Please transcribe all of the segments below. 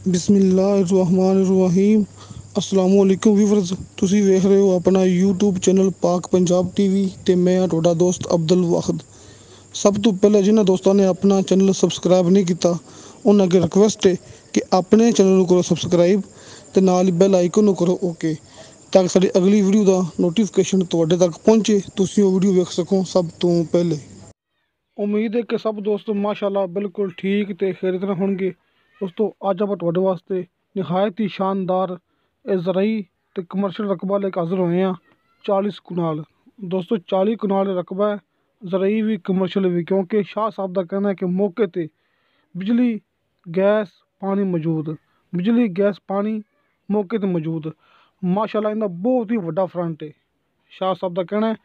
बिस्मिल्लाहिर्रहमानिर्रहीम अस्सलामुअलैकुम व्यूअर्स ਤੁਸੀਂ ਵੇਖ ਰਹੇ ਹੋ ਆਪਣਾ YouTube ਚੈਨਲ ਪਾਕ ਪੰਜਾਬ ਟੀਵੀ ਤੇ ਮੈਂ ਹਾਂ ਤੁਹਾਡਾ ਦੋਸਤ ਅਬਦੁਲ ਵਾਹਿਦ। ਸਭ ਤੋਂ ਪਹਿਲਾਂ ਜਿਨ੍ਹਾਂ ਦੋਸਤਾਂ ਨੇ ਆਪਣਾ ਚੈਨਲ ਸਬਸਕ੍ਰਾਈਬ ਨਹੀਂ ਕੀਤਾ ਉਹਨਾਂ ਅੱਗੇ ਰਿਕੁਐਸਟ ਹੈ ਕਿ ਆਪਣੇ ਚੈਨਲ ਨੂੰ ਕਰੋ ਸਬਸਕ੍ਰਾਈਬ ਤੇ ਨਾਲ ਹੀ ਬੈਲ ਆਈਕਨ ਨੂੰ ਕਰੋ ਓਕੇ, ਤਾਂ ਕਿ ਸਾਡੀ ਅਗਲੀ ਵੀਡੀਓ ਦਾ ਨੋਟੀਫਿਕੇਸ਼ਨ ਤੁਹਾਡੇ ਤੱਕ ਪਹੁੰਚੇ, ਤੁਸੀਂ ਉਹ ਵੀਡੀਓ ਵੇਖ ਸਕੋ ਸਭ ਤੋਂ ਪਹਿਲੇ। ਉਮੀਦ ਹੈ ਕਿ ਸਭ ਦੋਸਤ ਮਾਸ਼ਾਅੱਲਾ ਬਿਲਕੁਲ ਠੀਕ ਤੇ ਖੈਰਿयत ਨਾਲ ਹੋਣਗੇ। ਦੋਸਤੋ ਅੱਜ ਆਪਾਂ ਤੁਹਾਡੇ ਵਾਸਤੇ ਨਿਹਾਇਤ ਹੀ ਸ਼ਾਨਦਾਰ ਜ਼ਰਾਈ ਤੇ ਕਮਰਸ਼ੀਅਲ ਰਕਬਾ ਲੈ ਕੇ ਹਾਜ਼ਰ ਹੋਏ ਹਾਂ। 40 ਕਨਾਲ ਦੋਸਤੋ 40 ਕਨਾਲ ਰਕਬਾ ਹੈ, ਜ਼ਰਾਈ ਵੀ ਕਮਰਸ਼ੀਅਲ ਵੀ, ਕਿਉਂਕਿ ਸ਼ਾਹ ਸਾਹਿਬ ਦਾ ਕਹਿਣਾ ਹੈ ਕਿ ਮੌਕੇ ਤੇ ਬਿਜਲੀ ਗੈਸ ਪਾਣੀ ਮੌਜੂਦ, ਬਿਜਲੀ ਗੈਸ ਪਾਣੀ ਮੌਕੇ ਤੇ ਮੌਜੂਦ। ਮਾਸ਼ਾਅੱਲਾ ਇਹਦਾ ਬਹੁਤ ਹੀ ਵੱਡਾ ਫਰੰਟ ਹੈ। ਸ਼ਾਹ ਸਾਹਿਬ ਦਾ ਕਹਿਣਾ ਹੈ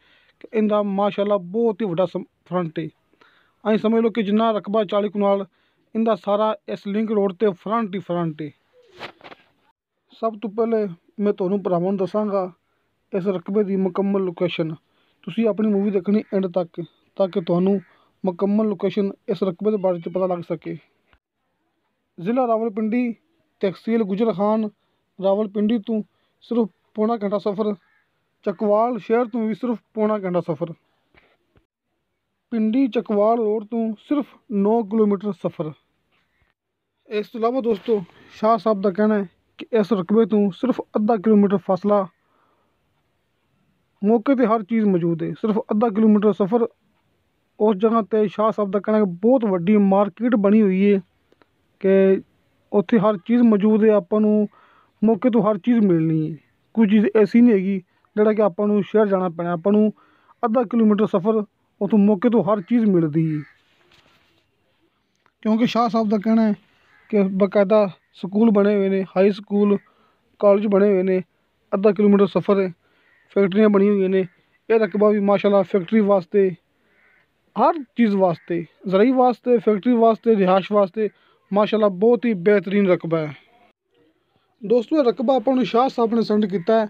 ਕਿ ਇਹਦਾ ਮਾਸ਼ਾਅੱਲਾ ਬਹੁਤ ਹੀ ਵੱਡਾ ਫਰੰਟ ਹੈ। ਅਸੀਂ ਸਮਝ ਲਓ ਕਿ ਜਿੰਨਾ ਰਕਬਾ 40 ਕਨਾਲ ਇਹਦਾ ਸਾਰਾ ਇਸ ਲਿੰਕ ਰੋਡ ਤੇ ਫਰੰਟ ਹੀ ਫਰੰਟ ਹੈ। ਸਭ ਤੋਂ ਪਹਿਲੇ ਮੈਂ ਤੁਹਾਨੂੰ ਭਰਾਵਾਂ ਨੂੰ ਦੱਸਾਂਗਾ ਇਸ ਰਕਬੇ ਦੀ ਮੁਕੰਮਲ ਲੋਕੇਸ਼ਨ। ਤੁਸੀਂ ਆਪਣੀ ਮੂਵੀ ਦੇਖਣੀ ਐਂਡ ਤੱਕ ਤਾਂ ਕਿ ਤੁਹਾਨੂੰ ਮੁਕੰਮਲ ਲੋਕੇਸ਼ਨ ਇਸ ਰਕਬੇ ਦੇ ਬਾਰੇ 'ਚ ਪਤਾ ਲੱਗ ਸਕੇ। ਜ਼ਿਲ੍ਹਾ ਰਾਵਲਪਿੰਡੀ, ਤਹਿਸੀਲ ਗੁਜਰ ਖਾਨ, ਰਾਵਲਪਿੰਡੀ ਤੋਂ ਸਿਰਫ ਪੌਣਾ ਘੰਟਾ ਸਫ਼ਰ, ਚੱਕਵਾਲ ਸ਼ਹਿਰ ਤੋਂ ਵੀ ਸਿਰਫ ਪੌਣਾ ਘੰਟਾ ਸਫ਼ਰ, ਪਿੰਡੀ ਚੱਕਵਾਲ ਰੋਡ ਤੋਂ ਸਿਰਫ 9 ਕਿਲੋਮੀਟਰ ਸਫ਼ਰ। ਇਸ ਤੋਂ ਇਲਾਵਾ ਦੋਸਤੋ ਸ਼ਾਹ ਸਾਹਿਬ ਦਾ ਕਹਿਣਾ ਹੈ ਕਿ ਇਸ ਰਕਬੇ ਤੋਂ ਸਿਰਫ ਅੱਧਾ ਕਿਲੋਮੀਟਰ ਫਾਸਲਾ, ਮੌਕੇ 'ਤੇ ਹਰ ਚੀਜ਼ ਮੌਜੂਦ ਹੈ। ਸਿਰਫ ਅੱਧਾ ਕਿਲੋਮੀਟਰ ਸਫ਼ਰ ਉਸ ਜਗ੍ਹਾ 'ਤੇ ਸ਼ਾਹ ਸਾਹਿਬ ਦਾ ਕਹਿਣਾ ਹੈ ਕਿ ਬਹੁਤ ਵੱਡੀ ਮਾਰਕੀਟ ਬਣੀ ਹੋਈ ਹੈ ਕਿ ਉੱਥੇ ਹਰ ਚੀਜ਼ ਮੌਜੂਦ ਹੈ। ਆਪਾਂ ਨੂੰ ਮੌਕੇ ਤੋਂ ਹਰ ਚੀਜ਼ ਮਿਲਣੀ ਹੈ। ਕੋਈ ਚੀਜ਼ ਐਸੀ ਨਹੀਂ ਹੈਗੀ ਜਿਹੜਾ ਕਿ ਆਪਾਂ ਨੂੰ ਸ਼ਹਿਰ ਜਾਣਾ ਪੈਣਾ। ਆਪਾਂ ਨੂੰ ਅੱਧਾ ਕਿਲੋਮੀਟਰ ਸਫ਼ਰ ਉੱਥੋਂ ਮੌਕੇ ਤੋਂ ਹਰ ਚੀਜ਼ ਮਿਲਦੀ ਹੈ, ਕਿਉਂਕਿ ਸ਼ਾਹ ਸਾਹਿਬ ਦਾ ਕਹਿਣਾ ਹੈ ਕਿ ਬਾਕਾਇਦਾ ਸਕੂਲ ਬਣੇ ਹੋਏ ਨੇ, ਹਾਈ ਸਕੂਲ ਕਾਲਜ ਬਣੇ ਹੋਏ ਨੇ। ਅੱਧਾ ਕਿਲੋਮੀਟਰ ਸਫ਼ਰ ਹੈ, ਫੈਕਟਰੀਆਂ ਬਣੀਆਂ ਹੋਈਆਂ ਨੇ। ਇਹ ਰਕਬਾ ਵੀ ਮਾਸ਼ਾਅੱਲਾ ਫੈਕਟਰੀ ਵਾਸਤੇ, ਹਰ ਚੀਜ਼ ਵਾਸਤੇ, ਜ਼ਰਾਈ ਵਾਸਤੇ, ਫੈਕਟਰੀ ਵਾਸਤੇ, ਰਿਹਾਇਸ਼ ਵਾਸਤੇ ਮਾਸ਼ਾਅੱਲਾ ਬਹੁਤ ਹੀ ਬਿਹਤਰੀਨ ਰਕਬਾ ਹੈ। ਦੋਸਤੋ ਇਹ ਰਕਬਾ ਆਪਾਂ ਨੂੰ ਸ਼ਾਹ ਸਾਹਿਬ ਨੇ ਸੈਂਡ ਕੀਤਾ ਹੈ।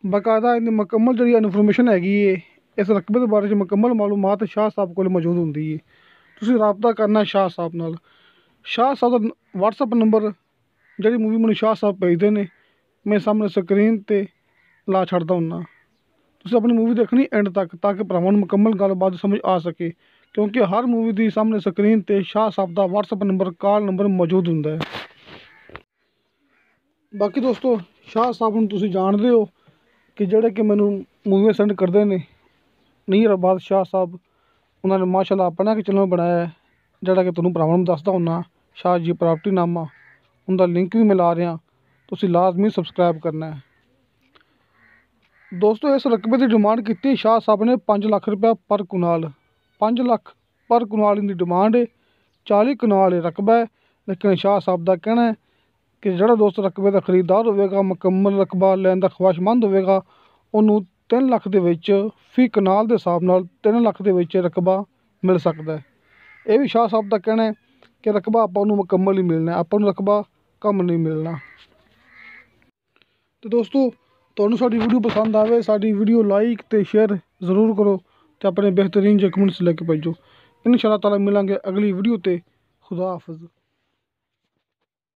ਬਾਕਾਇਦਾ ਇਹਦੀ ਮੁਕੰਮਲ ਜਿਹੜੀ ਇਨਫੋਰਮੇਸ਼ਨ ਹੈਗੀ ਹੈ ਇਸ ਰਕਬੇ ਦੇ ਬਾਰੇ 'ਚ ਮੁਕੰਮਲ ਮਾਲੂਮਾਤ ਸ਼ਾਹ ਸਾਹਿਬ ਕੋਲ ਮੌਜੂਦ ਹੁੰਦੀ ਹੈ। ਤੁਸੀਂ ਰਾਬਤਾ ਕਰਨਾ ਸ਼ਾਹ ਸਾਹਿਬ ਨਾਲ। ਸ਼ਾਹ ਸਾਹਿਬ ਦਾ WhatsApp ਨੰਬਰ ਜਿਹੜੀ ਮੂਵੀ ਮੈਨੂੰ ਸ਼ਾਹ ਸਾਹਿਬ ਭੇਜਦੇ ਨੇ ਮੈਂ ਸਾਹਮਣੇ ਸਕਰੀਨ 'ਤੇ ਲਾ ਛੱਡਦਾ ਹੁੰਦਾ। ਤੁਸੀਂ ਆਪਣੀ ਮੂਵੀ ਦੇਖਣੀ ਐਂਡ ਤੱਕ ਤਾਂ ਕਿ ਭਰਾਵਾਂ ਨੂੰ ਮੁਕੰਮਲ ਗੱਲਬਾਤ ਸਮਝ ਆ ਸਕੇ, ਕਿਉਂਕਿ ਹਰ ਮੂਵੀ ਦੀ ਸਾਹਮਣੇ ਸਕਰੀਨ 'ਤੇ ਸ਼ਾਹ ਸਾਹਿਬ ਦਾ WhatsApp ਨੰਬਰ, ਕਾਲ ਨੰਬਰ ਮੌਜੂਦ ਹੁੰਦਾ ਹੈ। ਬਾਕੀ ਦੋਸਤੋ ਸ਼ਾਹ ਸਾਹਿਬ ਨੂੰ ਤੁਸੀਂ ਜਾਣਦੇ ਹੋ ਕਿ ਜਿਹੜੇ ਕਿ ਮੈਨੂੰ ਮੂਵੀਆਂ ਸੈਂਡ ਕਰਦੇ ਨੇ, ਨੀਰ ਅਬਾਦ ਸ਼ਾਹ ਸਾਹਿਬ, ਉਹਨਾਂ ਨੇ ਮਾਸ਼ਾਅੱਲਾ ਆਪਣਾ ਇੱਕ ਚੈਨਲ ਬਣਾਇਆ ਹੈ ਜਿਹੜਾ ਕਿ ਤੁਹਾਨੂੰ ਭਰਾਵਾਂ ਨੂੰ ਦੱਸਦਾ ਹੁੰਦਾ, ਸ਼ਾਹ ਜੀ ਪ੍ਰਾਪਰਟੀ ਨਾਮਾ। ਉਹਦਾ ਲਿੰਕ ਵੀ ਮਿਲਾ ਰਿਹਾ, ਤੁਸੀਂ ਲਾਜ਼ਮੀ ਸਬਸਕ੍ਰਾਈਬ ਕਰਨਾ ਹੈ। ਦੋਸਤੋ ਇਸ ਰਕਬੇ ਦੀ ਡਿਮਾਂਡ ਕੀਤੀ ਸ਼ਾਹ ਸਾਹਿਬ ਨੇ 5 ਲੱਖ ਰੁਪਇਆ ਪਰ ਕਨਾਲ। 5 ਲੱਖ ਪਰ ਕਨਾਲ ਦੀ ਡਿਮਾਂਡ ਹੈ। 40 ਕਨਾਲ ਰਕਬਾ ਹੈ, ਲੇਕਿਨ ਸ਼ਾਹ ਸਾਹਿਬ ਦਾ ਕਹਿਣਾ ਹੈ ਕਿ ਜਿਹੜਾ ਦੋਸਤ ਰਕਬੇ ਦਾ ਖਰੀਦਦਾਰ ਹੋਵੇਗਾ, ਮੁਕੰਮਲ ਰਕਬਾ ਲੈਣ ਦਾ ਖਵਾਹਿਸ਼ਮੰਦ ਹੋਵੇਗਾ, ਉਹਨੂੰ 3 ਲੱਖ ਦੇ ਵਿੱਚ ਫੀ ਕਨਾਲ ਦੇ ਹਿਸਾਬ ਨਾਲ 3 ਲੱਖ ਦੇ ਵਿੱਚ ਰਕਬਾ ਮਿਲ ਸਕਦਾ ਹੈ। ਇਹ ਵੀ ਸ਼ਾਹ ਸਾਹਿਬ ਦਾ ਕਹਿਣਾ ਹੈ ਕਿ ਰਕਬਾ ਆਪਾਂ ਨੂੰ ਮੁਕੰਮਲ ਹੀ ਮਿਲਣਾ, ਆਪਾਂ ਨੂੰ ਰਕਬਾ ਕਮ ਨਹੀਂ ਮਿਲਣਾ। ਤੇ ਦੋਸਤੋ ਤੁਹਾਨੂੰ ਸਾਡੀ ਵੀਡੀਓ ਪਸੰਦ ਆਵੇ, ਸਾਡੀ ਵੀਡੀਓ ਲਾਈਕ ਤੇ ਸ਼ੇਅਰ ਜ਼ਰੂਰ ਕਰੋ ਤੇ ਆਪਣੇ ਬਿਹਤਰੀਨ ਕਮੈਂਟਸ ਲੈ ਕੇ ਭੇਜੋ। ਇਨਸ਼ਾ ਅੱਲਾਹ ਤਾਲਾ ਮਿਲਾਂਗੇ ਅਗਲੀ ਵੀਡੀਓ ਤੇ। ਖੁਦਾ ਹਾਫਿਜ਼।